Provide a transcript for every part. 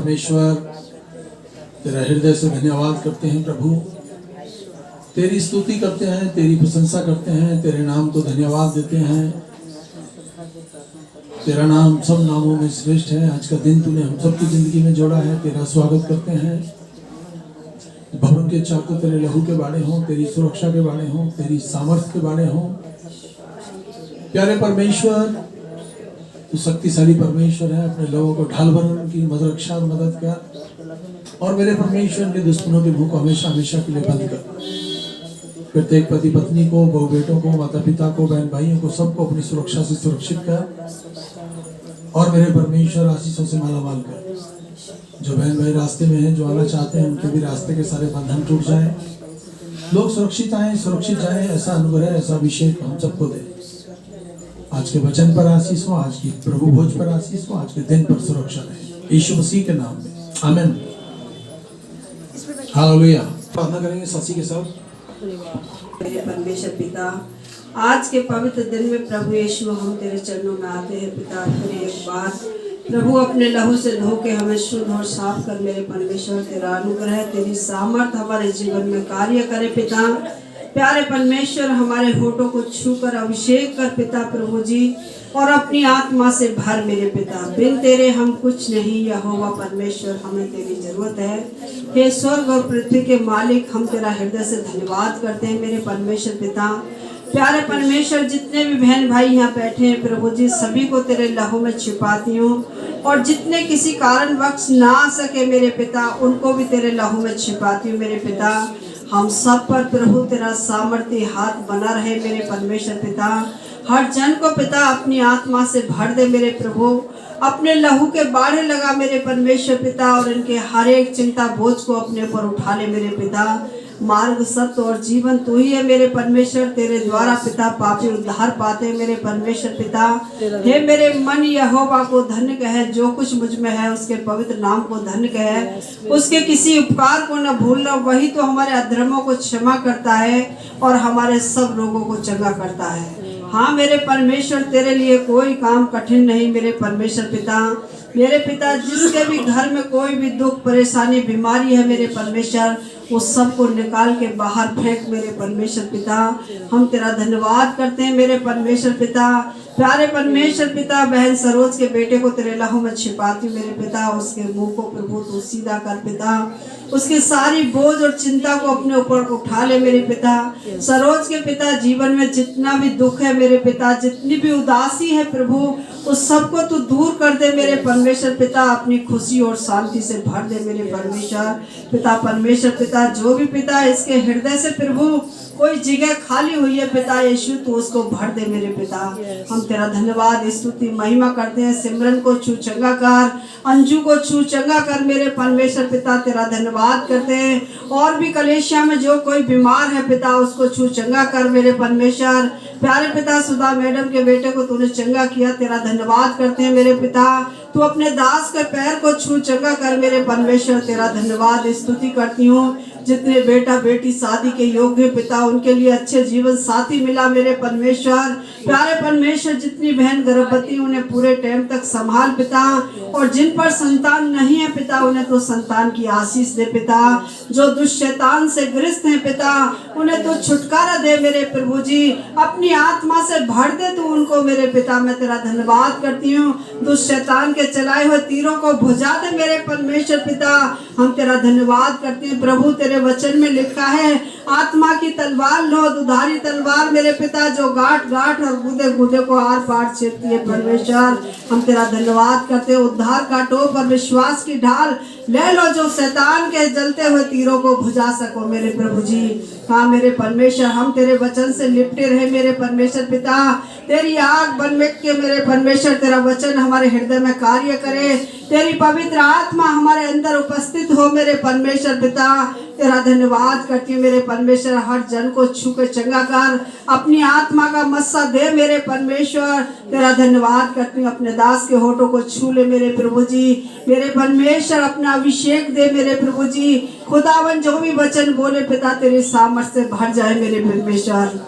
परमेश्वर, तेरा हृदय से धन्यवाद करते हैं प्रभु, तेरी स्तुति करते हैं, तेरी प्रशंसा करते हैं, तेरे नाम को धन्यवाद देते हैं। तेरा नाम सब नामों में श्रेष्ठ है। आज का दिन तूने हम सबकी जिंदगी में जोड़ा है, तेरा स्वागत करते हैं। भवन के चाकों तेरे लहू के बाड़े हों, तेरी सुरक्षा के बाड़े हों, तेरी सामर्थ्य के बाड़े हों। प्यारे परमेश्वर, तू शक्तिशाली परमेश्वर है। अपने लोगों को ढाल बन उनकी रक्षा और मदद कर, और मेरे परमेश्वर के दुश्मनों के मुंह को हमेशा हमेशा के लिए बंद कर। प्रत्येक पति पत्नी को, बहु बेटों को, माता पिता को, बहन भाइयों को, सबको अपनी सुरक्षा से सुरक्षित कर, और मेरे परमेश्वर आशीषों से मालामाल कर। जो बहन भाई रास्ते में हैं, जो आना चाहते हैं, उनके भी रास्ते के सारे बंधन टूट जाएं। लोग सुरक्षित आए, सुरक्षित जाएं, ऐसा अनुग्रह, ऐसा अभिषेक हम सबको दे। आज के वचन पर आशीष हो, आज की प्रभु भोज पर आशीष हो, आज के दिन पर सुरक्षा रहे, यीशु मसीह के नाम में, आमीन। हालेलुया। प्रार्थना करेंगे साथी के साथ। मेरे परमेश्वर पिता, आज के पवित्र दिन में प्रभु यीशु हम तेरे चरणों में आते हैं पिता। फिर एक बार प्रभु अपने लहू से धो के हमें शुद्ध और साफ कर मेरे परमेश्वर। तेरा अनुग्रह, तेरी सामर्थ हमारे जीवन में कार्य करे पिता। प्यारे परमेश्वर, हमारे होठों को छू कर अभिषेक कर पिता प्रभु जी, और अपनी आत्मा से भर मेरे पिता। बिन तेरे हम कुछ नहीं यहोवा परमेश्वर, हमें तेरी जरूरत है। हे स्वर्ग और पृथ्वी के मालिक, हम तेरा हृदय से धन्यवाद करते हैं मेरे परमेश्वर पिता। प्यारे परमेश्वर, जितने भी बहन भाई यहाँ बैठे हैं प्रभु जी, सभी को तेरे लहू में छिपाती हूँ, और जितने किसी कारणवश ना आ सके मेरे पिता, उनको भी तेरे लहू में छिपाती हूँ मेरे पिता। हम सब पर प्रभु तेरा सामर्थ्य हाथ बना रहे मेरे परमेश्वर पिता। हर जन को पिता अपनी आत्मा से भर दे मेरे प्रभु, अपने लहू के बाढ़े लगा मेरे परमेश्वर पिता, और इनके हर एक चिंता बोझ को अपने ऊपर उठा ले मेरे पिता। मार्ग, सत्य और जीवन तू ही है मेरे परमेश्वर। तेरे द्वारा पिता पापी उद्धार पाते मेरे परमेश्वर पिता। हे मेरे मन यहोवा को धन्य कहे, जो कुछ मुझ में है उसके पवित्र नाम को धन्य कहे। उसके किसी उपकार को न भूलना, वही तो हमारे अधर्मों को क्षमा करता है और हमारे सब रोगों को चंगा करता है। हाँ मेरे परमेश्वर, तेरे लिए कोई काम कठिन नहीं मेरे परमेश्वर पिता। मेरे पिता, जिसके भी घर में कोई भी दुख, परेशानी, बीमारी है मेरे परमेश्वर, वो सबको निकाल के बाहर फेंक मेरे परमेश्वर पिता। हम तेरा धन्यवाद करते हैं मेरे परमेश्वर पिता। प्यारे परमेश्वर पिता, बहन सरोज के बेटे को तेरे लहू में छिपाती मेरे पिता। उसके मुंह को प्रभु तू सीधा कर पिता, उसकी सारी बोझ और चिंता को अपने ऊपर उठा ले मेरे पिता। सरोज के पिता, जीवन में जितना भी दुख है मेरे पिता, जितनी भी उदासी है प्रभु, उस सबको तू दूर कर दे मेरे परमेश्वर पिता। अपनी खुशी और शांति से भर दे मेरे परमेश्वर पिता। परमेश्वर पिता, जो भी पिता इसके हृदय से प्रभु कोई जगह खाली हुई है पिता यीशु, तो उसको भर दे मेरे पिता। हम तेरा धन्यवाद, स्तुति, महिमा करते हैं। सिमरन को छू चंगा कर, अंजू को छू चंगा कर मेरे परमेश्वर पिता। तेरा धन्यवाद करते हैं। और भी कलेशिया में जो कोई बीमार है पिता, उसको छू चंगा कर मेरे परमेश्वर। प्यारे पिता, सुधा मैडम के बेटे को तूने चंगा किया, तेरा धन्यवाद करते हैं मेरे पिता। तू अपने दास के पैर को छू चंगा कर मेरे परमेश्वर। तेरा धन्यवाद, स्तुति करती हूँ। जितने बेटा बेटी शादी के योग्य पिता, उनके लिए अच्छे जीवन साथी मिला मेरे परमेश्वर। प्यारे परमेश्वर, जितनी बहन गर्भवती, उन्हें पूरे टाइम तक संभाल पिता। और जिन पर संतान नहीं है पिता, उन्हें तो संतान की आशीष दे पिता। जो दुष्शैतान से ग्रस्त हैं पिता, उन्हें तो छुटकारा दे मेरे प्रभु जी। अपनी आत्मा से भर दे तू उनको मेरे पिता। मैं तेरा धन्यवाद करती हूँ। दुष्शैतान के चलाए हुए तीरों को भुजा दे मेरे परमेश्वर पिता। हम तेरा धन्यवाद करते हैं प्रभु। तेरे वचन में लिखा है, आत्मा की तलवार लो, दुधारी तलवार मेरे पिता, जो गांठ गांठ और गुदे गुदे को आर पार छेदती है परमेश्वर। हम तेरा धन्यवाद करते हैं। उद्धार का टोप और विश्वास की ढाल ले लो, जो शैतान के जलते हुए तीरों को भुजा सको मेरे प्रभु जी। हाँ मेरे परमेश्वर, हम तेरे वचन से लिपटे रहे मेरे परमेश्वर पिता। तेरी आग बन के मेरे परमेश्वर, तेरा वचन हमारे हृदय में कार्य करे। तेरी पवित्र आत्मा हमारे अंदर उपस्थित हो मेरे परमेश्वर पिता। तेरा धन्यवाद करती हूँ मेरे परमेश्वर। हर जन को छू के चंगा कर, अपनी आत्मा का मस्सा दे मेरे परमेश्वर। तेरा धन्यवाद करती हूँ। अपने दास के होठों को छू ले मेरे प्रभु जी। मेरे परमेश्वर, अपना अभिषेक दे मेरे प्रभु जी। खुदावन जो भी वचन बोले पिता, तेरे सामर्थ से भर जाए मेरे परमेश्वर।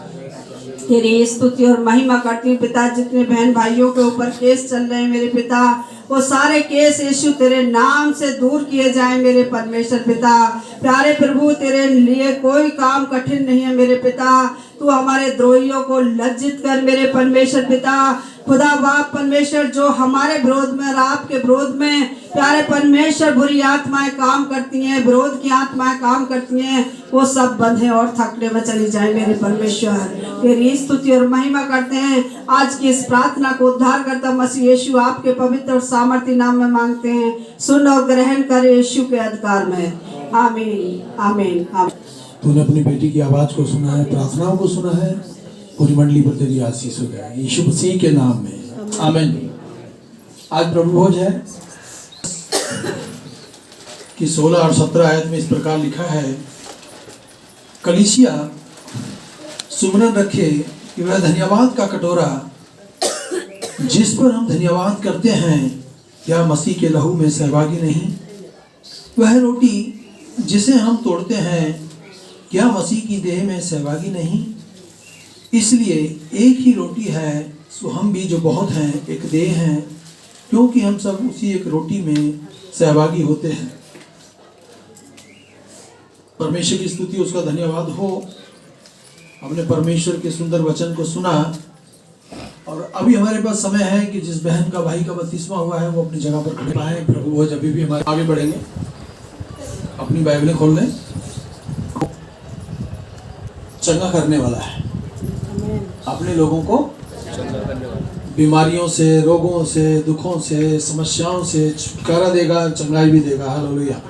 तेरी स्तुति और महिमा करती हूँ पिता। जितने बहन भाइयों के ऊपर केस चल रहे हैं मेरे पिता, वो सारे केस यीशु तेरे नाम से दूर किए जाएं मेरे परमेश्वर पिता। प्यारे प्रभु, तेरे लिए कोई काम कठिन नहीं है मेरे पिता। तू हमारे द्रोहियों को लज्जित कर मेरे परमेश्वर पिता। खुदा बाप परमेश्वर, जो हमारे विरोध में और आपके विरोध में प्यारे परमेश्वर बुरी आत्माएं काम करती हैं, विरोध की आत्माएं काम करती हैं, वो सब बंधे और थकने में चली जाए मेरे परमेश्वर। तेरी स्तुति और महिमा करते हैं। आज की इस प्रार्थना को उद्धार करता मसीह यीशु आपके पवित्र और सामर्थ्य नाम में मांगते हैं। सुन और ग्रहण कर यीशु के अधिकार में। आमीन आमीन आमीन। तूने अपनी बेटी की आवाज को सुना है, प्रार्थनाओं को सुना है, पूरी मंडली पर तेरी आशीष हो जाए यीशु मसीह के नाम में, आमीन। आज प्रभु भोज है कि 16 और 17 आयत में इस प्रकार लिखा है, कलीसिया सुमरन रखे कि वह धन्यवाद का कटोरा जिस पर हम धन्यवाद करते हैं क्या मसीह के लहू में सहभागी नहीं? वह रोटी जिसे हम तोड़ते हैं क्या मसीह की देह में सहभागी नहीं? इसलिए एक ही रोटी है, सो हम भी जो बहुत हैं एक देह हैं, क्योंकि हम सब उसी एक रोटी में सहभागी होते हैं। परमेश्वर की स्तुति, उसका धन्यवाद हो। हमने परमेश्वर के सुंदर वचन को सुना और अभी हमारे पास समय है कि जिस बहन का भाई का बपतिस्मा हुआ है वो अपनी जगह पर खड़े पाए। प्रभु भोज अभी भी हमारे आगे बढ़ेंगे। अपनी बाइबलें खोल लें। चंगा करने वाला है, अपने लोगों को बीमारियों से, रोगों से, दुखों से, समस्याओं से छुटकारा देगा, चंगाई भी देगा। हालेलुया,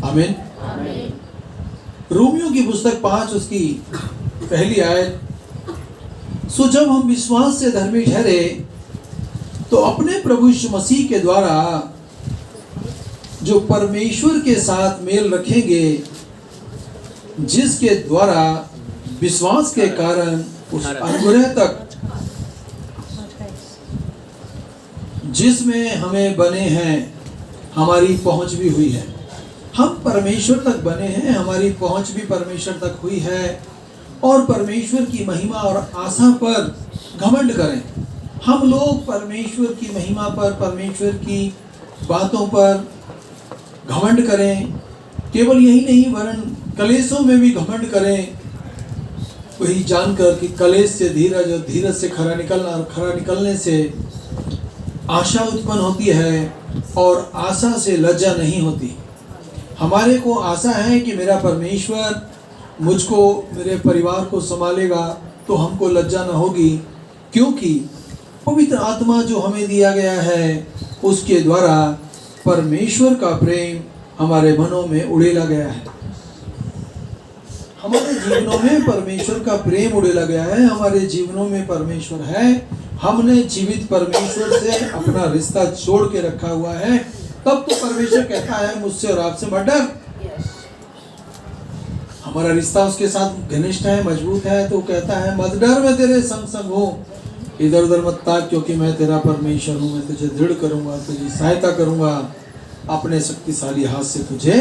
आमीन। रोमियो की पुस्तक 5 उसकी पहली आयत, सो जब हम विश्वास से धर्मी ठहरे तो अपने प्रभु यीशु मसीह के द्वारा जो परमेश्वर के साथ मेल रखेंगे, जिसके द्वारा विश्वास के कारण उस अनुग्रह तक जिसमें हमें बने हैं हमारी पहुंच भी हुई है। हम परमेश्वर तक बने हैं, हमारी पहुंच भी परमेश्वर तक हुई है। और परमेश्वर की महिमा और आशा पर घमंड करें। हम लोग परमेश्वर की महिमा पर, परमेश्वर की बातों पर घमंड करें। केवल यही नहीं, वरन कलेशों में भी घमंड करें, वही जानकर कि कलेश से धीरज और धीरज से खरा निकलना और खरा निकलने से आशा उत्पन्न होती है और आशा से लज्जा नहीं होती। हमारे को आशा है कि मेरा परमेश्वर मुझको, मेरे परिवार को संभालेगा, तो हमको लज्जा न होगी, क्योंकि पवित्र आत्मा जो हमें दिया गया है उसके द्वारा परमेश्वर का प्रेम हमारे मनों में उड़ेला गया है। हमारे जीवनों में परमेश्वर का प्रेम उड़ेला गया है। हमारे जीवनों में परमेश्वर है। हमने जीवित परमेश्वर से अपना रिश्ता जोड़ के रखा हुआ है। तब तो परमेश्वर कहता है मुझसे और आपसे मत डर। हमारा रिश्ता उसके साथ घनिष्ठ है, मजबूत है, तो कहता है मत डर, मैं तेरे संग संग हूँ, इधर उधर मत ताक, क्योंकि मैं तेरा परमेश्वर हूँ। मैं तुझे दृढ़ करूंगा, तुझे सहायता करूंगा, अपने शक्तिशाली हाथ से तुझे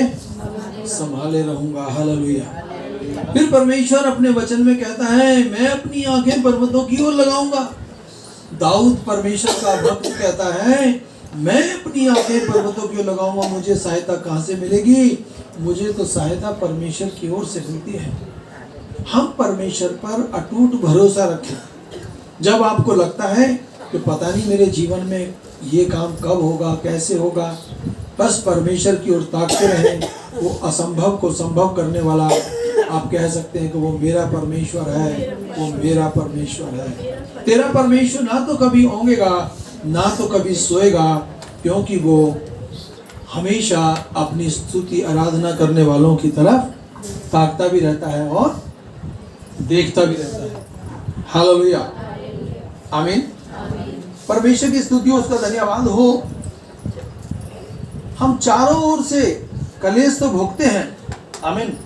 संभाले रहूंगा। हालेलुया। फिर परमेश्वर अपने वचन में कहता है मैं अपनी आंखें पर्वतों की ओर लगाऊंगा। दाऊद परमेश्वर का भक्त कहता है मैं अपनी आंखें पर्वतों की ओर लगाऊंगा। मुझे सहायता कहाँ से मिलेगी? मुझे तो सहायता परमेश्वर की ओर से मिलती है। हम परमेश्वर पर अटूट भरोसा रखें। जब आपको लगता है कि पता नहीं मेरे जीवन में ये काम कब होगा, कैसे होगा, बस परमेश्वर की ओर ताकते रहें। वो असंभव को संभव करने वाला, आप कह सकते हैं कि वो मेरा परमेश्वर है, वो मेरा परमेश्वर है। तेरा परमेश्वर ना तो कभी ओंगेगा ना तो कभी सोएगा, क्योंकि वो हमेशा अपनी स्तुति आराधना करने वालों की तरफ ताकता भी रहता है और देखता भी रहता है। हालेलुया, आमीन। परमेश्वर की स्तुति हो, उसका धन्यवाद हो। हम चारों ओर से कलेश तो भोगते हैं, आमीन।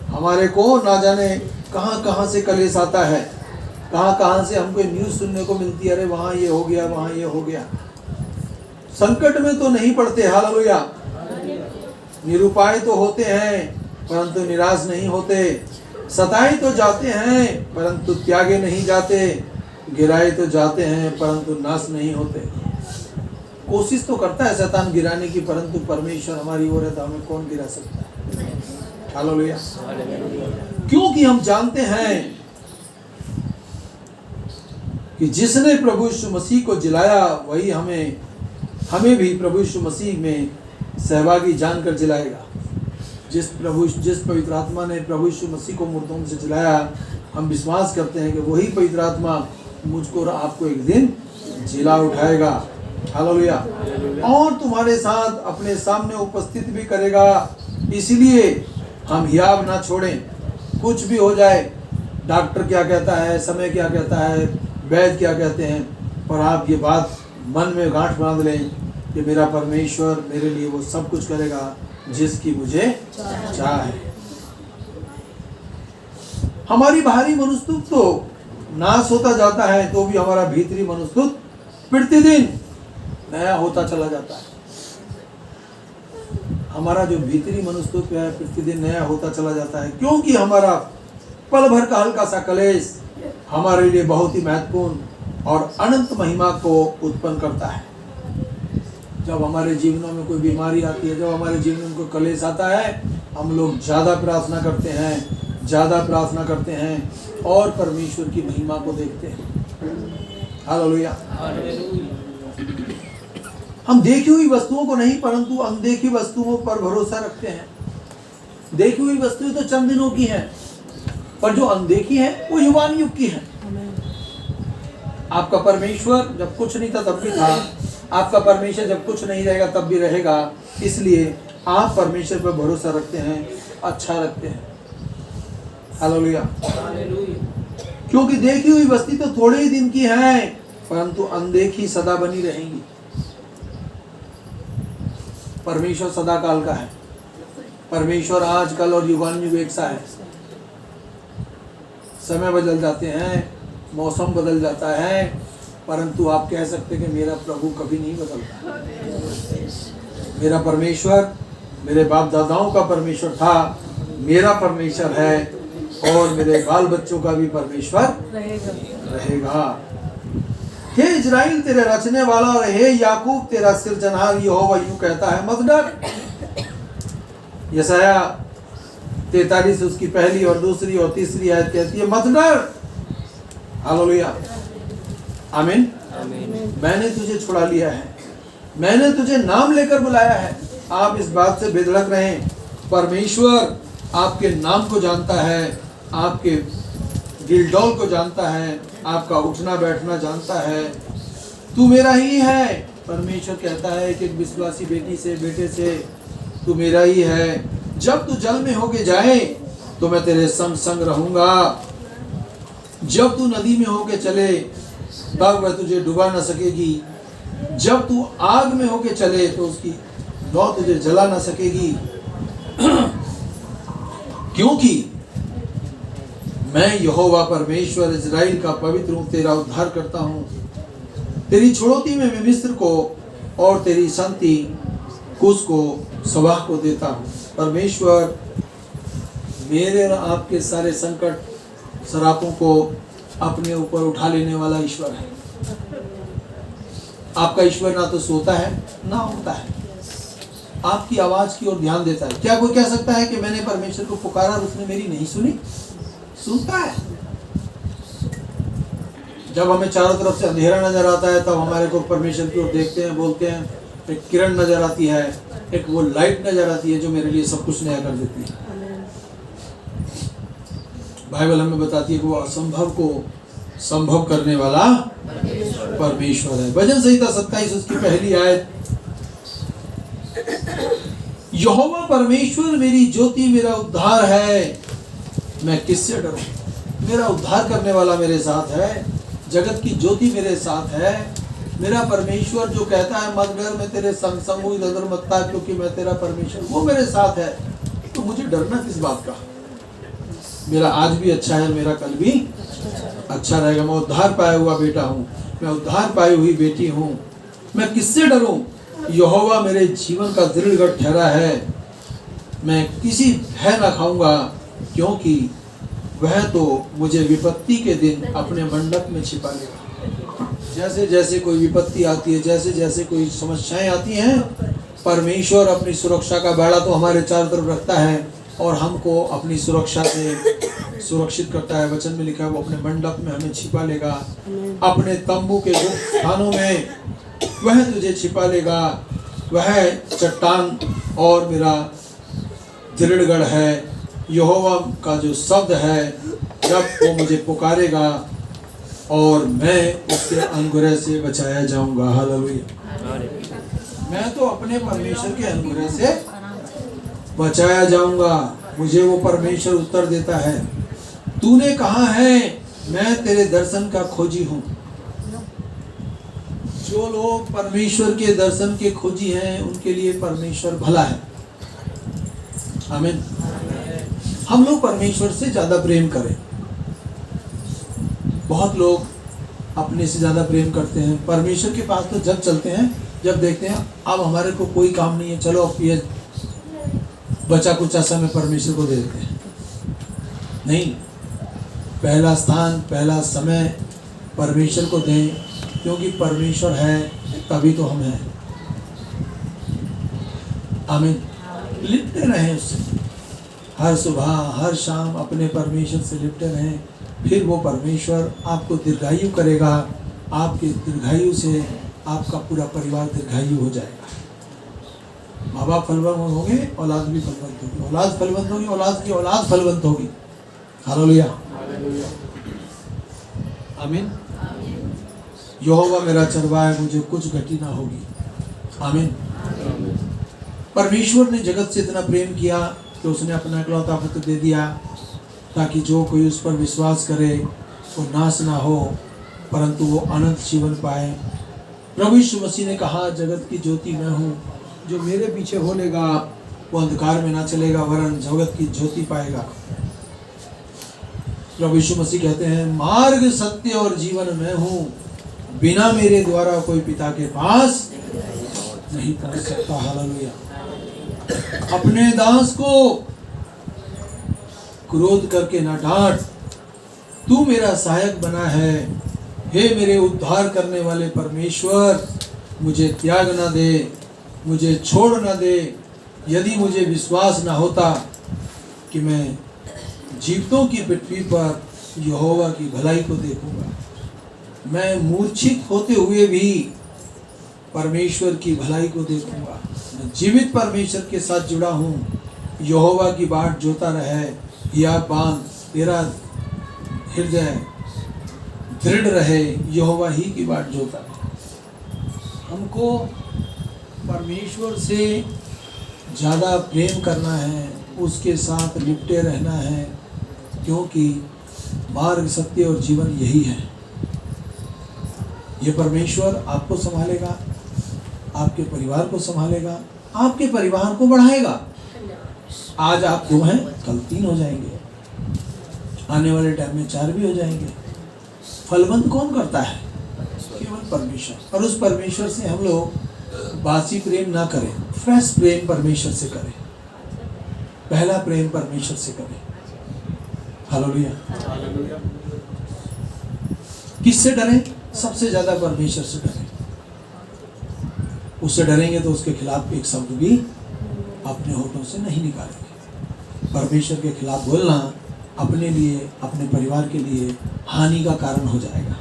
हमारे को ना जाने कहां कहां से कलेश आता है, कहां कहां से हमको न्यूज़ सुनने को मिलती है, अरे वहां ये हो गया, वहां ये हो गया। संकट में तो नहीं पड़ते, हालेलुया। निरुपाय तो होते हैं परंतु निराश नहीं होते, सताए तो जाते हैं परंतु त्यागे नहीं जाते, गिराए तो जाते हैं परंतु नाश नहीं होते। कोशिश तो करता है शैतान गिराने की, परंतु परमेश्वर हमारी ओर है तो हमें कौन गिरा सकता है। हालेलुया। क्योंकि हम जानते हैं कि जिसने प्रभु यीशु मसीह को जिलाया वही हमें भी प्रभु यीशु मसीह में सहभागी जानकर जिलाएगा। जिस पवित्र आत्मा ने प्रभु यीशु मसीह को मुर्दों से जिलाया, हम विश्वास करते हैं कि वही पवित्र आत्मा मुझको और आपको एक दिन जिला उठाएगा। हालेलुया। और तुम्हारे साथ अपने सामने उपस्थित भी करेगा। इसलिए हम हियाव ना छोड़ें, कुछ भी हो जाए, डॉक्टर क्या कहता है, समय क्या कहता है, वैद्य क्या कहते हैं, पर आप ये बात मन में गांठ बांध लें कि मेरा परमेश्वर मेरे लिए वो सब कुछ करेगा जिसकी मुझे चाह है। हमारी बाहरी मनुष्यत्व तो नाश होता जाता है, तो भी हमारा भीतरी मनुष्यत्व प्रतिदिन नया होता चला जाता है। हमारा जो भीतरी मनुष्यत्व है प्रतिदिन नया होता चला जाता है, क्योंकि हमारा पल भर का हल्का सा कलेश हमारे लिए बहुत ही महत्वपूर्ण और अनंत महिमा को उत्पन्न करता है। जब हमारे जीवनों में कोई बीमारी आती है, जब हमारे जीवन में कोई कलेश आता है, हम लोग ज़्यादा प्रार्थना करते हैं और परमेश्वर की महिमा को देखते हैं। हालेलुया। हम देखी हुई वस्तुओं को नहीं, परंतु अनदेखी वस्तुओं पर भरोसा रखते हैं। देखी हुई वस्तुएं तो चंद दिनों की हैं, पर जो अनदेखी है वो युवान युग की है। आपका परमेश्वर जब कुछ नहीं था तब भी था, आपका परमेश्वर जब कुछ नहीं रहेगा तब भी रहेगा। इसलिए आप परमेश्वर पर भरोसा रखते हैं, अच्छा रखते हैं। हालेलुया। क्योंकि देखी हुई वस्तु तो थोड़े ही दिन की है, परंतु अनदेखी सदा बनी रहेंगी। परमेश्वर सदा काल का है। परमेश्वर आज कल और युगान युग एक सा है। समय बदल जाते हैं, मौसम बदल जाता है, परंतु आप कह सकते हैं कि मेरा प्रभु कभी नहीं बदलता। मेरा परमेश्वर मेरे बाप दादाओं का परमेश्वर था, मेरा परमेश्वर है और मेरे बाल बच्चों का भी परमेश्वर रहेगा। हे इजराइल तेरे रचने वाला और हे याकूब तेरा सिरजनहार यहोवा यूं कहता है, मत डर। यशाया 43 उसकी पहली और दूसरी और तीसरी आयत कहती है, मत डर। हालेलुया। आमीन। मैंने तुझे छुड़ा लिया है, मैंने तुझे नाम लेकर बुलाया है। आप इस बात से बेधड़क रहें, परमेश्वर आपके नाम को जानता है, आपके दिलडौल को जानता है, आपका उठना बैठना जानता है। तू मेरा ही है। परमेश्वर कहता है कि एक विश्वासी बेटी से बेटे से, तू मेरा ही है। जब तू जल में होके जाए तो मैं तेरे संग संग रहूंगा। जब तू नदी में होके चले तब वह तुझे डुबा न सकेगी। जब तू आग में होके चले तो उसकी लौ तुझे जला न सकेगी। क्योंकि मैं यहोवा परमेश्वर इजराइल का पवित्र हूँ, तेरा उद्धार करता हूँ। तेरी छुड़ौती में मैं मिस्र को और तेरी संति कुश को सवाह को देता हूँ। परमेश्वर मेरे और आपके सारे संकट सरापों को अपने ऊपर उठा लेने वाला ईश्वर है। आपका ईश्वर ना तो सोता है ना उठता है, आपकी आवाज की ओर ध्यान देता है। क्या कोई कह सकता है कि मैंने परमेश्वर को पुकारा और उसने मेरी नहीं सुनी? सुनता है। जब हमें चारों तरफ से अंधेरा नजर आता है तब हमारे को परमेश्वर की ओर देखते हैं, बोलते हैं, एक किरण नजर आती है, एक वो लाइट नजर आती है जो मेरे लिए सब कुछ नया कर देती है। बाइबल हमें बताती है कि वो असंभव को संभव करने वाला परमेश्वर है। भजन संहिता 27 उसकी पहली आयत, यहोवा परमेश्वर मेरी ज्योति मेरा उद्धार है, मैं किससे डरूं? मेरा उद्धार करने वाला मेरे साथ है, जगत की ज्योति मेरे साथ है। मेरा परमेश्वर जो कहता है मत डर, मैं तेरे संग संग हूं, इधर मत ता, क्योंकि मैं तेरा परमेश्वर, वो मेरे साथ है। तो मुझे डरना किस बात का? मेरा आज भी अच्छा है, मेरा कल भी अच्छा रहेगा। मैं उद्धार पाया हुआ बेटा हूँ, मैं उद्धार पाई हुई बेटी हूँ, मैं किससे डरूं? यहोवा मेरे जीवन का दृढ़ गढ़ ठहरा है, मैं किसी भय ना खाऊंगा, क्योंकि वह तो मुझे विपत्ति के दिन अपने मंडप में छिपा लेगा। जैसे जैसे कोई विपत्ति आती है, जैसे जैसे कोई समस्याएं आती हैं, परमेश्वर अपनी सुरक्षा का बेड़ा तो हमारे चारों तरफ रखता है और हमको अपनी सुरक्षा से सुरक्षित करता है। वचन में लिखा है वो अपने मंडप में हमें छिपा लेगा, अपने तंबू के गुप्त स्थानों में वह तुझे छिपा लेगा। वह चट्टान और मेरा दृढ़गढ़ है, यहोवा का जो शब्द है, जब वो मुझे पुकारेगा और मैं उसके अनुग्रह से बचाया जाऊंगा। हालेलुया। मैं तो अपने परमेश्वर के अनुग्रह से बचाया जाऊंगा। मुझे वो परमेश्वर उत्तर देता है, तूने कहा है मैं तेरे दर्शन का खोजी हूँ। जो लोग परमेश्वर के दर्शन के खोजी हैं उनके लिए परमेश्वर भला है। आमीन। हम लोग परमेश्वर से ज्यादा प्रेम करें। बहुत लोग अपने से ज्यादा प्रेम करते हैं। परमेश्वर के पास तो जब चलते हैं जब देखते हैं अब हमारे को कोई काम नहीं है, चलो अब ये बचा कुचा समय परमेश्वर को दे देते हैं। नहीं, पहला स्थान पहला समय परमेश्वर को दें, क्योंकि परमेश्वर है तभी तो हम हैं। आमीन। लिपटे रहें उससे, हर सुबह हर शाम अपने परमेश्वर से लिपटे रहें, फिर वो परमेश्वर आपको दीर्घायु करेगा। आपके दीर्घायु से आपका पूरा परिवार दीर्घायु हो जाएगा। माँ बाप फलवंत होंगे, औलाद भी फलवंत होगी, औलाद फलवंत होगी, औलाद की औलाद फलवंत होगी। हालेलुया। आमीन। यहोवा मेरा चरवाहा है, मुझे कुछ घटी ना होगी। आमीन। परमेश्वर ने जगत से इतना प्रेम किया कि उसने अपना इकलौता पुत्र दे दिया, ताकि जो कोई उस पर विश्वास करे वो नाश ना हो परंतु वो अनंत जीवन पाए। प्रभु यीशु मसीह ने कहा, जगत की ज्योति मैं हूँ, जो मेरे पीछे हो लेगा वो अंधकार में ना चलेगा वरन जगत की ज्योति पाएगा। प्रभु यीशु मसीह कहते हैं, मार्ग सत्य और जीवन मैं हूँ, बिना मेरे द्वारा कोई पिता के पास नहीं पहुंच सकता। हालेलुया। अपने दास को क्रोध करके ना डांट, तू मेरा सहायक बना है। हे मेरे उद्धार करने वाले परमेश्वर, मुझे त्याग ना दे, मुझे छोड़ ना दे। यदि मुझे विश्वास ना होता कि मैं जीवितों की पृथ्वी पर यहोवा की भलाई को देखूंगा, मैं मूर्छित होते हुए भी परमेश्वर की भलाई को देखूंगा। मैं जीवित परमेश्वर के साथ जुड़ा हूँ। यहोवा की बाट जोता रहे, या बांध तेरा हृदय दृढ़ रहे, यहोवा ही की बाट जोता रहे। हमको परमेश्वर से ज़्यादा प्रेम करना है, उसके साथ लिपटे रहना है, क्योंकि मार्ग सत्य और जीवन यही है। ये परमेश्वर आपको संभालेगा, आपके परिवार को संभालेगा, आपके परिवार को बढ़ाएगा। आज आप 2 हैं, कल 3 हो जाएंगे, आने वाले टाइम में 4 भी हो जाएंगे। फलवंत कौन करता है? केवल परमेश्वर। और उस परमेश्वर से हम लोग बासी प्रेम ना करें, फ्रेश प्रेम परमेश्वर से करें, पहला प्रेम परमेश्वर से करें। हालेलुया। किससे डरें? सबसे ज्यादा परमेश्वर से डरें। उससे डरेंगे तो उसके खिलाफ एक शब्द भी अपने होठों से नहीं निकालेंगे। परमेश्वर के खिलाफ बोलना अपने लिए, अपने परिवार के लिए हानि का कारण हो जाएगा।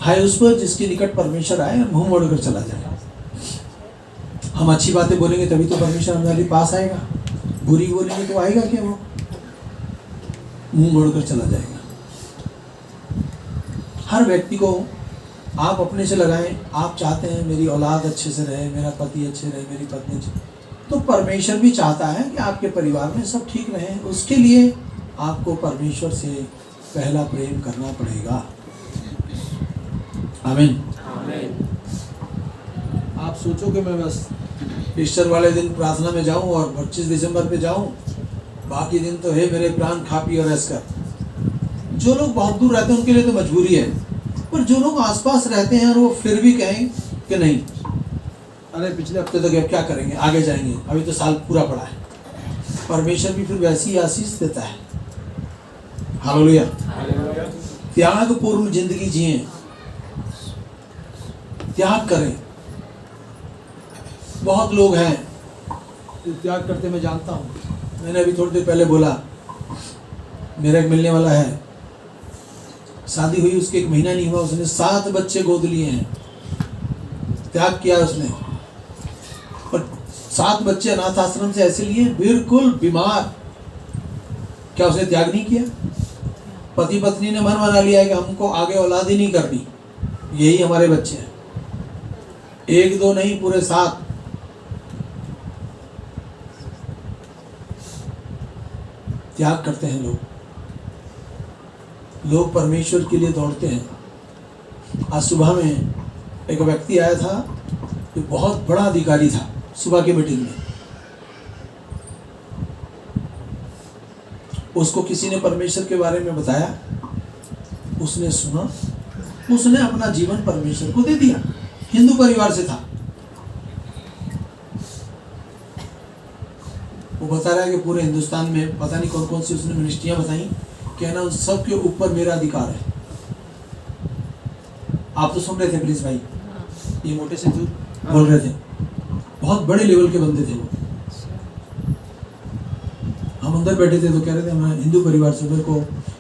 हाय उस पर जिसके निकट परमेश्वर आए और मुंह मोड़कर चला जाए। हम अच्छी बातें बोलेंगे तभी तो परमेश्वर हमारे पास आएगा, बुरी बोलेंगे तो आएगा क्या? वो मुंह मोड़कर चला जाएगा। हर व्यक्ति को आप अपने से लगाएं। आप चाहते हैं मेरी औलाद अच्छे से रहे, मेरा पति अच्छे रहे, मेरी पत्नी अच्छी, तो परमेश्वर भी चाहता है कि आपके परिवार में सब ठीक रहे। उसके लिए आपको परमेश्वर से पहला प्रेम करना पड़ेगा। आमीन। आप सोचो कि मैं बस ईस्टर वाले दिन प्रार्थना में जाऊं और 25 दिसंबर पे जाऊं, बाकी दिन तो हे मेरे प्राण खा पी और ऐश कर। जो लोग बहुत दूर रहते हैं उनके लिए तो मजबूरी है, पर जो लोग आसपास रहते हैं और वो फिर भी कहें कि नहीं, अरे पिछले हफ्ते तक अब क्या करेंगे, आगे जाएंगे, अभी तो साल पूरा पड़ा है, परमेश्वर भी फिर वैसी आशीष देता है। हालेलुया। त्यागपूर्ण जिंदगी जिए, त्याग करें। बहुत लोग हैं जो त्याग करते, मैं जानता हूं। मैंने अभी थोड़ी देर पहले बोला, मेरा एक मिलने वाला है, शादी हुई उसके 1 महीना नहीं हुआ, उसने 7 बच्चे गोद लिए हैं। त्याग किया उसने, और 7 बच्चे अनाथ आश्रम से ऐसे लिए, बिल्कुल बीमार। क्या उसने त्याग नहीं किया? पति पत्नी ने मन बना लिया है कि हमको आगे औलाद ही नहीं करनी, यही हमारे बच्चे हैं। 1-2 नहीं, पूरे 7। त्याग करते हैं लोग परमेश्वर के लिए दौड़ते हैं। आज सुबह में एक व्यक्ति आया था जो बहुत बड़ा अधिकारी था, सुबह की मीटिंग में। उसको किसी ने परमेश्वर के बारे में बताया, उसने सुना, उसने अपना जीवन परमेश्वर को दे दिया। हिंदू परिवार से था। वो बता रहा है कि पूरे हिंदुस्तान में पता नहीं कौन कौन सी उसने मिनिस्ट्रियां बताई, कहना उन सब के ऊपर मेरा अधिकार है। आप तो सुन रहे थे प्लीज भाई, ये मोटे से जो बोल रहे थे, बहुत बड़े लेवल के बंदे थे वो। हम अंदर बैठे थे तो कह रहे थे मैं हिंदू परिवार से, मेरे को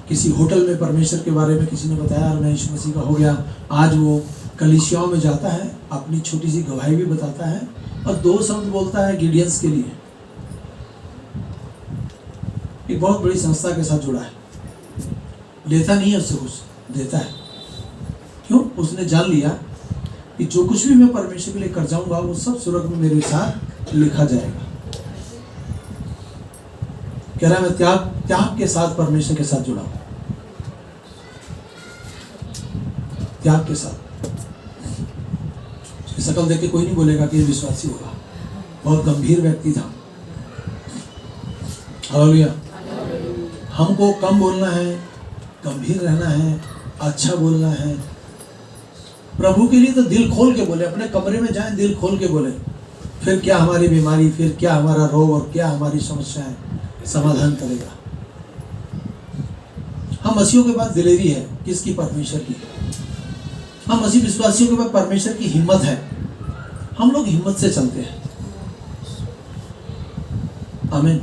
किसी होटल में परमेश्वर के बारे में किसी ने बताया और मैं यीशु मसीह का हो गया। आज वो कलीसियाओं में जाता है, अपनी छोटी सी गवाही भी बताता है और 2 शब्द बोलता है गिडियंस के लिए। एक बहुत बड़ी संस्था के साथ जुड़ा है, लेता नहीं है उससे कुछ, देता है। क्यों? उसने जान लिया कि जो कुछ भी मैं परमेश्वर के लिए कर जाऊंगा वो सब स्वर्ग में मेरे साथ लिखा जाएगा। कह रहा है मैं त्याग के साथ परमेश्वर के साथ जुड़ा हूं, त्याग के साथ। उसकी शक्ल देख के कोई नहीं बोलेगा कि ये विश्वासी होगा। बहुत गंभीर व्यक्ति था। हालेलुया। हमको कम बोलना है, गंभीर रहना है, अच्छा बोलना है। प्रभु के लिए तो दिल खोल के बोले, अपने कमरे में जाएं दिल खोल के बोले, फिर क्या हमारी बीमारी, फिर क्या हमारा रोग और क्या हमारी समस्याएं समाधान करेगा। हम मसीहों के पास दिलेरी है, किसकी? परमेश्वर की। हम मसीह विश्वासियों के पास परमेश्वर की हिम्मत है। हम लोग हिम्मत से चलते हैं। आमीन।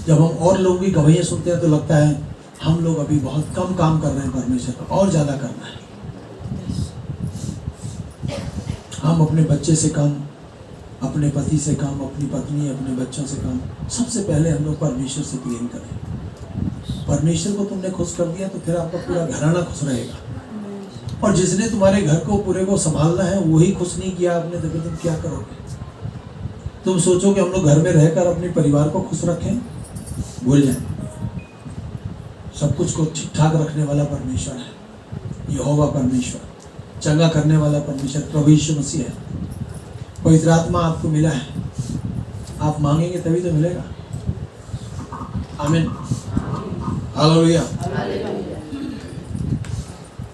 जब हम और लोगों की गवाहियां सुनते हैं तो लगता है हम लोग अभी बहुत कम काम कर रहे हैं, परमेश्वर का और ज्यादा करना है। हम अपने बच्चे से कम, अपने पति से कम, अपनी पत्नी, अपने बच्चों से कम। सबसे पहले हम लोग परमेश्वर से प्रेम करें। परमेश्वर को तुमने खुश कर दिया तो फिर आपका पूरा घराना खुश रहेगा। और जिसने तुम्हारे घर को पूरे को संभालना है वही खुश नहीं किया आपने तो फिर तुम क्या करोगे? तुम सोचो कि हम लोग घर में रहकर अपने परिवार को खुश रखें, भूल जाए। सब कुछ को ठीक ठाक रखने वाला परमेश्वर है, यहोवा परमेश्वर, चंगा करने वाला परमेश्वर प्रभु यीशु मसीह है। पवित्र आत्मा आपको मिला है, आप मांगेंगे तभी तो मिलेगा। आमीन। हालेलुया।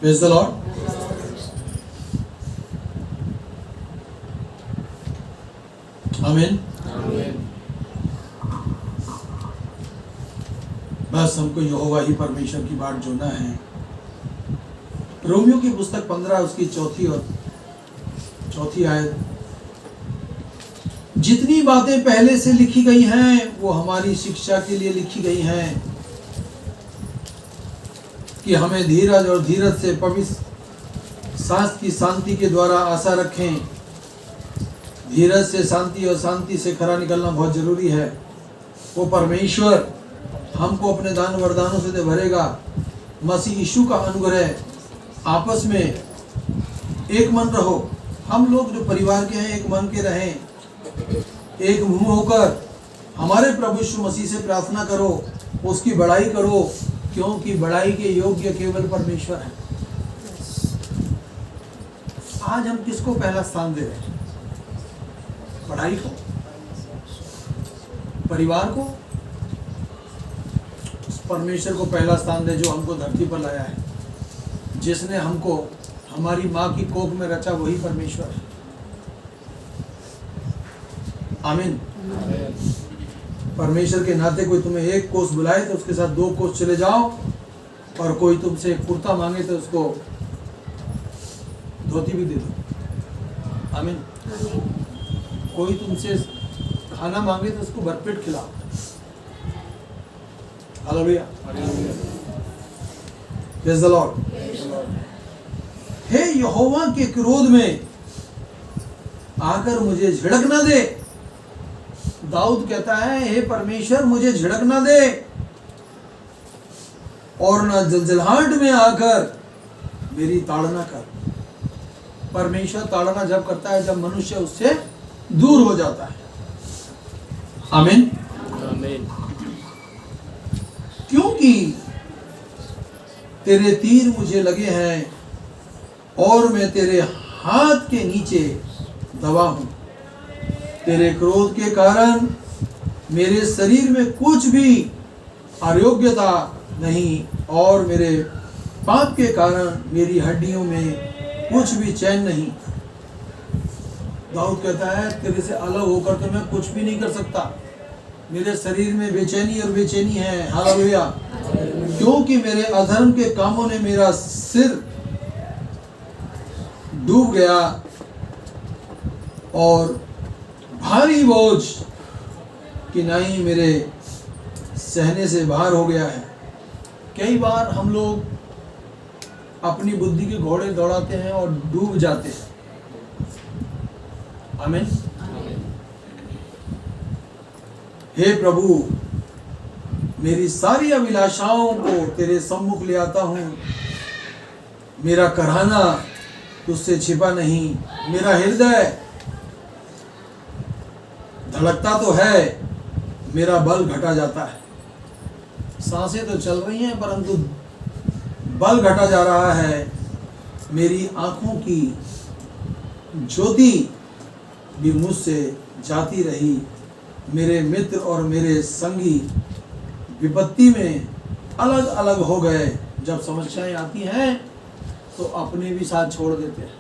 Praise the Lord. आमीन। बस हमको यहोवा ही परमेश्वर की बात जोना है। रोमियो की पुस्तक 15 उसकी 4 आयत, जितनी बातें पहले से लिखी गई हैं वो हमारी शिक्षा के लिए लिखी गई हैं कि हमें धीरज और धीरज से पवित्र शास्त्र की शांति के द्वारा आशा रखें। धीरज से शांति और शांति से खरा निकलना बहुत जरूरी है। वो परमेश्वर हमको अपने दान वरदानों से भरेगा। मसीह यीशु का अनुग्रह, आपस में एक मन रहो। हम लोग जो परिवार के हैं एक मन के रहें, एक मुंह होकर हमारे प्रभु यीशु मसीह से प्रार्थना करो, उसकी बड़ाई करो, क्योंकि बड़ाई के योग्य केवल परमेश्वर है। आज हम किसको पहला स्थान दे रहे हैं? पढ़ाई को, परिवार को? परमेश्वर को पहला स्थान दे जो हमको धरती पर लाया है। जिसने हमको हमारी माँ की कोख में रचा वही परमेश्वर है। आमीन। परमेश्वर के नाते कोई तुम्हें 1 कोस बुलाए तो उसके साथ 2 कोस चले जाओ, और कोई तुमसे कुर्ता मांगे तो उसको धोती भी दे दो। आमीन। कोई तुमसे खाना मांगे तो उसको भरपेट खिलाओ। हालेलुया। Praise the Lord. हे यहोवा के क्रोध में आकर मुझे झिड़क ना दे। दाऊद कहता है, हे परमेश्वर मुझे झिड़क ना दे और ना जलजलाहट में आकर मेरी ताड़ना कर। परमेश्वर ताड़ना जब करता है जब मनुष्य उससे दूर हो जाता है। आमीन। क्योंकि तेरे तीर मुझे लगे हैं और मैं तेरे हाथ के नीचे दबा हूं। तेरे क्रोध के कारण मेरे शरीर में कुछ भी अयोग्यता नहीं और मेरे पाप के कारण मेरी हड्डियों में कुछ भी चैन नहीं। दाऊद कहता है, तेरे से अलग होकर तो मैं कुछ भी नहीं कर सकता। मेरे शरीर में बेचैनी और बेचैनी है। हालेलुया। क्योंकि मेरे अधर्म के कामों ने मेरा सिर डूब गया और भारी बोझ किनाई मेरे सहने से बाहर हो गया है। कई बार हम लोग अपनी बुद्धि के घोड़े दौड़ाते हैं और डूब जाते हैं। आमीन। हे प्रभु, मेरी सारी अभिलाषाओं को तेरे सम्मुख ले आता हूं। मेरा कराहना तुझसे छिपा नहीं। मेरा हृदय धड़कता तो है, मेरा बल घटा जाता है। सांसें तो चल रही हैं परंतु बल घटा जा रहा है। मेरी आंखों की ज्योति भी मुझसे जाती रही। मेरे मित्र और मेरे संगी विपत्ति में अलग अलग हो गए। जब समस्याएं आती हैं तो अपने भी साथ छोड़ देते हैं,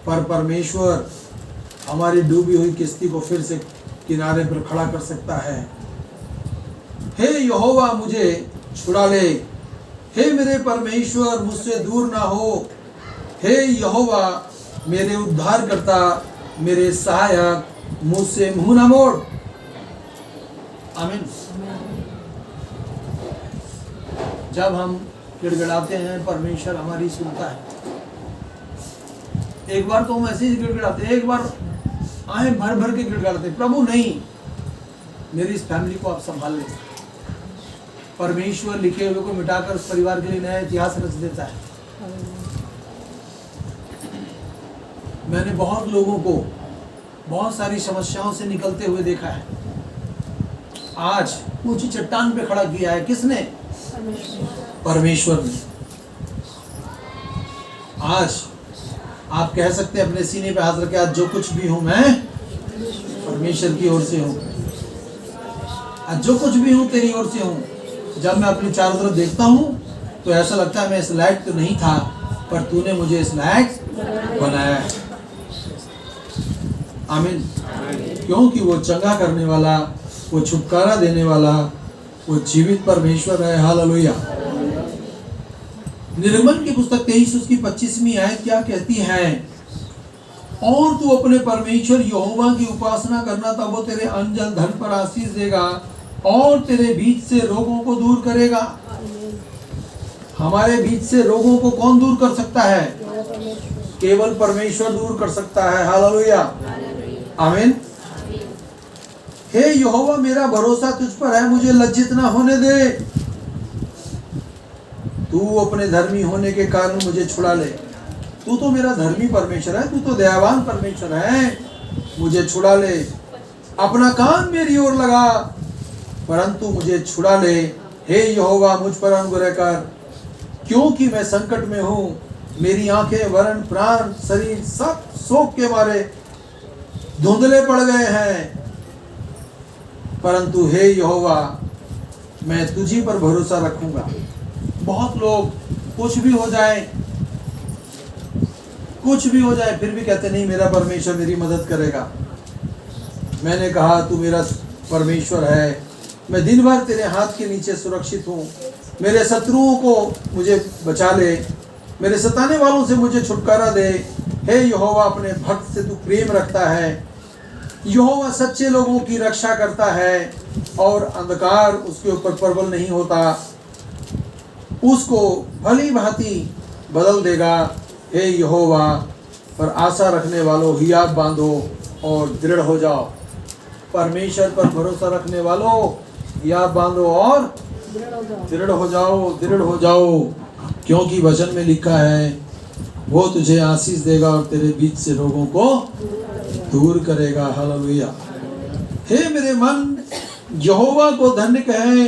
पर परमेश्वर हमारी डूबी हुई किश्ती को फिर से किनारे पर खड़ा कर सकता है। हे यहोवा मुझे छुड़ा ले। हे मेरे परमेश्वर मुझसे दूर ना हो। हे यहोवा मेरे उद्धारकर्ता, मेरे सहायक, मुझसे मुंह ना मोड़। आमीन। जब हम गिड़गिड़ाते हैं परमेश्वर हमारी सुनता है। एक बार तो हम ऐसे ही गिड़गिड़ाते हैं, एक बार आए भर भर के गिड़गिड़ाते हैं, प्रभु नहीं, मेरी इस फैमिली को आप संभाल लें। परमेश्वर लिखे हुए को मिटाकर उस परिवार के लिए नया इतिहास रच देता है। मैंने बहुत लोगों को बहुत सारी समस्याओं से निकलते हुए देखा है। आज ऊंची चट्टान पे खड़ा किया है किसने? परमेश्वर ने। आज आप कह सकते हैं अपने सीने पे हाथ रखे, आज जो कुछ भी हूं मैं परमेश्वर की ओर से हूं। आज जो कुछ भी हूं तेरी ओर से हूं। जब मैं अपनी चारों तरफ देखता हूं तो ऐसा लगता है मैं इस लायक तो नहीं था, पर तूने मुझे इस लायक बनाया है। आमीन। क्योंकि वो चंगा करने वाला, वो छुटकारा देने वाला, वो जीवित परमेश्वर है। हालेलुया। निर्गमन की पुस्तक 23 उसकी 25वीं आयत क्या कहती है? और तू अपने परमेश्वर यहोवा की उपासना करना, तब वो तेरे अन्न जल धन पर आशीष देगा और तेरे बीच से रोगों को दूर करेगा। हमारे बीच से रोगों को कौन दूर कर सकता है? केवल परमेश्वर दूर कर सकता है। हालेलुया। आमीन। हे यहोवा मेरा भरोसा तुझ पर है, मुझे लज्जित ना होने दे। तू अपने धर्मी होने के कारण मुझे छुड़ा ले। तू तो मेरा धर्मी परमेश्वर है, तू तो दयावान परमेश्वर है, मुझे छुड़ा ले। अपना कान मेरी ओर लगा परंतु मुझे छुड़ा ले। हे यहोवा मुझ पर अनुग्रह कर, क्योंकि मैं संकट में हूँ। मेरी आंखें, वरण, प्राण, शरीर सब शोक के मारे धुंधले पड़ गए हैं। परंतु हे यहोवा मैं तुझी पर भरोसा रखूंगा। बहुत लोग कुछ भी हो जाए फिर भी कहते नहीं मेरा परमेश्वर मेरी मदद करेगा। मैंने कहा तू मेरा परमेश्वर है, मैं दिन भर तेरे हाथ के नीचे सुरक्षित हूँ। मेरे शत्रुओं को मुझे बचा ले, मेरे सताने वालों से मुझे छुटकारा दे। हे यहोवा, अपने भक्त से तू प्रेम रखता है। यहोवा सच्चे लोगों की रक्षा करता है और अंधकार उसके ऊपर प्रबल नहीं होता, उसको भली भांति बदल देगा। हे यहोवा, पर आशा रखने वालों हियाव बांधो और दृढ़ हो जाओ। परमेश्वर पर भरोसा रखने वालों हियाव बांधो और दृढ़ हो जाओ, दृढ़ हो जाओ, क्योंकि वचन में लिखा है वो तुझे आशीष देगा और तेरे बीच से रोगों को दूर करेगा। हालेलुया। हे मेरे मन, यहोवा को धन्य कहे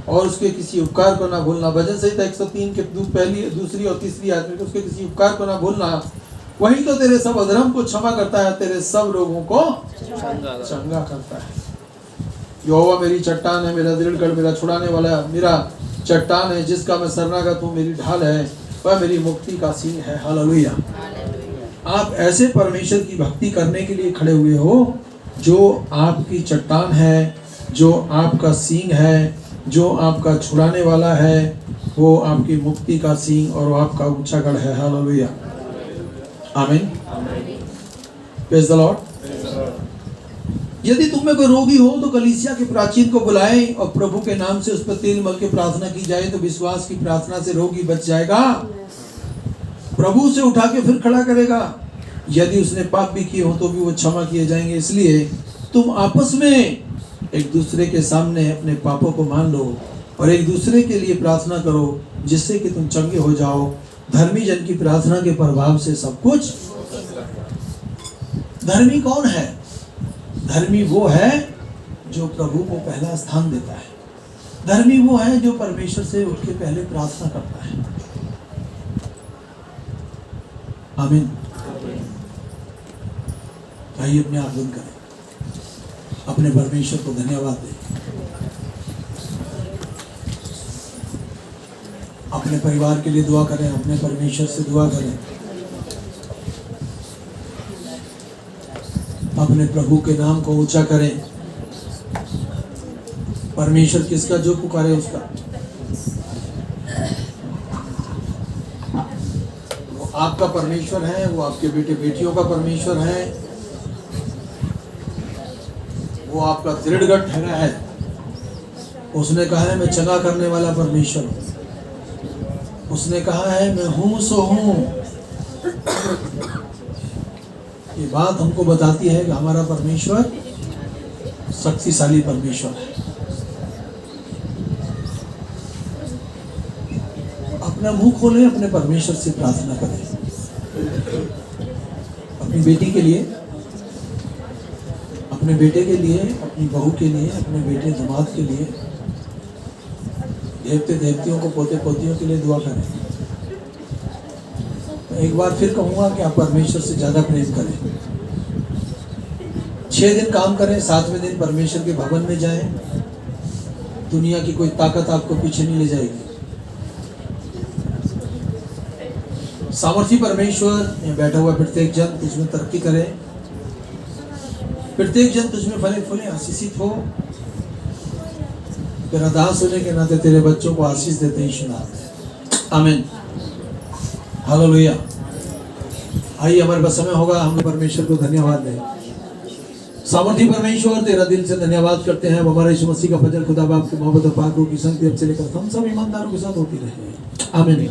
और उसके किसी उपकार को ना भूलना। भजन संहिता 103 के पहली, दूसरी और तीसरी आयत में उसके किसी उपकार को ना भूलना। वही तो तेरे सब अधर्म को क्षमा करता है, तेरे सब रोगों को चंगा करता है। यहोवा मेरी चट्टान है, मेरा दृढ़ गढ़, मेरा छुड़ाने वाला, मेरा चट्टान है जिसका मैं शरणागत हूँ, मेरी ढाल है, वह मेरी मुक्ति का सींग है। हालेलुया। आप ऐसे परमेश्वर की भक्ति करने के लिए खड़े हुए हो जो आपकी चट्टान है, जो आपका सींग है, जो आपका छुड़ाने वाला है, वो आपकी मुक्ति का सींग और वो आपका ऊंचा गढ़ है। हालेलुया। आमीन। Praise the Lord. यदि तुम में कोई रोगी हो तो कलीसिया के प्राचीन को बुलाए और प्रभु के नाम से उस पर तेल मल के प्रार्थना की जाए तो विश्वास की प्रार्थना से रोगी बच जाएगा, प्रभु से उठा के फिर खड़ा करेगा। यदि उसने पाप भी किए हो तो भी वो क्षमा किए जाएंगे। इसलिए तुम आपस में एक दूसरे के सामने अपने पापों को मान लो और एक दूसरे के लिए प्रार्थना करो जिससे कि तुम चंगे हो जाओ। धर्मी जन की प्रार्थना के प्रभाव से सब कुछ। धर्मी कौन है? धर्मी वो है जो प्रभु को पहला स्थान देता है। धर्मी वो है जो परमेश्वर से उठ के पहले प्रार्थना करता है। आमीन। आइए अपने आप बंद करें, अपने परमेश्वर को धन्यवाद दें, अपने परिवार के लिए दुआ करें, अपने परमेश्वर से दुआ करें, अपने प्रभु के नाम को ऊंचा करें। परमेश्वर किसका? जो पुकारे उसका। वो आपका परमेश्वर है, वो आपके बेटे बेटियों का परमेश्वर है, वो आपका दृढ़गढ़ ठहरा है। उसने कहा है मैं चंगा करने वाला परमेश्वर हूं। उसने कहा है मैं हूं सो हूं। ये बात हमको बताती है कि हमारा परमेश्वर शक्तिशाली परमेश्वर है। अपना मुंह खोलें, अपने परमेश्वर से प्रार्थना करें। अपनी बेटी के लिए, अपने बेटे के लिए, अपनी बहू के लिए, अपने बेटे दामाद के लिए, देवते देवतियों को, पोते पोतियों के लिए दुआ करें। तो एक बार फिर कहूँगा कि आप परमेश्वर से ज़्यादा प्रेम करें। 6 दिन काम करें, 7वें दिन परमेश्वर के भवन में जाएं। दुनिया की कोई ताकत आपको पीछे नहीं ले जाएगी। सामर्थी परमेश्वर यहाँ बैठा हुआ प्रत्येक जन तुझमें तरक्की करे, प्रत्येक जन तुझमें फले फूले आशीषित हो। तेरा दास होने के नाते तेरे बच्चों को आशीष देते हैं यीशु नाम में। आमीन। हालेलुया। आइए हमारे पास समय होगा, हम परमेश्वर को धन्यवाद दें। सामर्थी परमेश्वर तेरा दिल से धन्यवाद करते हैं। हमारे यीशु मसीह का फजल खुदा बाप की मोहब्बत और पाक रूह की संगति अब से लेकर हम सब ईमानदारों के साथ होती रहे। आमीन।